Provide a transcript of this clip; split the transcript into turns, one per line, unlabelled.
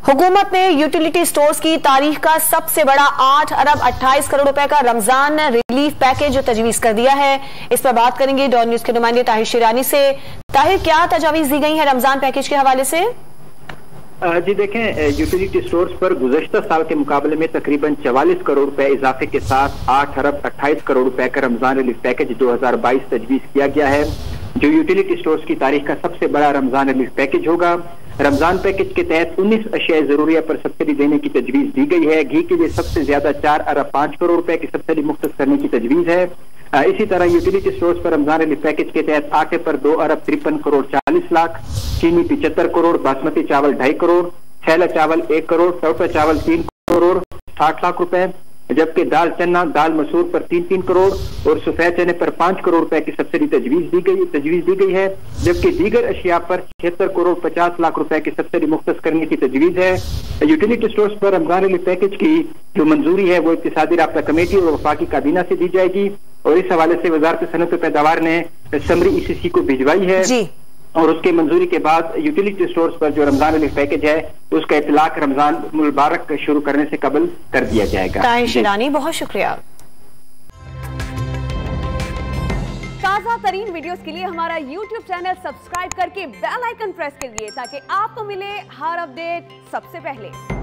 हुकूमत ने utility stores की तारीख का सबसे बड़ा 8 अरब 28 करोड़ रुपए का रमजान रिलीफ पैकेज तजवीज कर दिया है। इस पर बात करेंगे डॉन न्यूज के नुमाइंदे ताहिर शिरानी से। ताहिर, क्या तजवीज दी गई है रमजान पैकेज के हवाले से?
जी देखें, यूटिलिटी स्टोर्स पर गुज़श्ता साल के मुकाबले में तकरीबन 44 करोड़ रुपए इजाफे के साथ 8 अरब 28 करोड़ रुपए का रमजान रिलीफ पैकेज 2022 तजवीज किया गया है, जो यूटिलिटी स्टोर्स की तारीख का सबसे बड़ा रमजान रिलीफ पैकेज होगा। रमजान पैकेज के तहत 19 अशिया जरूरिया पर सब्सिडी देने की तजवीज दी गई है। घी के लिए सबसे ज्यादा 4 अरब 5 करोड़ रुपए की सब्सिडी मुख्तस करने की तजवीज है। इसी तरह यूटिलिटी स्टोर्स पर रमजान रिलीफ पैकेज के तहत आटे पर 2 अरब 53 करोड़ 40 लाख, चीनी 75 करोड़, बासमती चावल 2.5 करोड़, छैला चावल 1 करोड़, टोटा चावल 3 करोड़ 60 लाख रुपए, जबकि दाल चना दाल मसूर पर 3-3 करोड़ और सफेद चने पर 5 करोड़ रुपए की सब्सिडी तजवीज दी गई है। जबकि दीगर अशिया पर 76 करोड़ 50 लाख रुपए की सब्सिडी मुख्तस करने की तजवीज है। यूटिलिटी स्टोर्स पर रमजान रिलीफ पैकेज की जो मंजूरी है वो इक्तिसादी राब्ता कमेटी और वफाकी काबीना से दी जाएगी और इस हवाले से वजारत सनअत व पैदावार ने समरी ECC को भिजवाई है और उसके मंजूरी के बाद यूटिलिटी स्टोर्स पर जो रमजान रिलीफ पैकेज है उसका इतलाक रमजान मुबारक शुरू करने से कबल कर दिया जाएगा।
ताहिर शिरानी, बहुत शुक्रिया।
ताज़ा तरीन वीडियोस के लिए हमारा YouTube चैनल सब्सक्राइब करके बेल आइकन प्रेस करिए ताकि आपको मिले हर अपडेट सबसे पहले।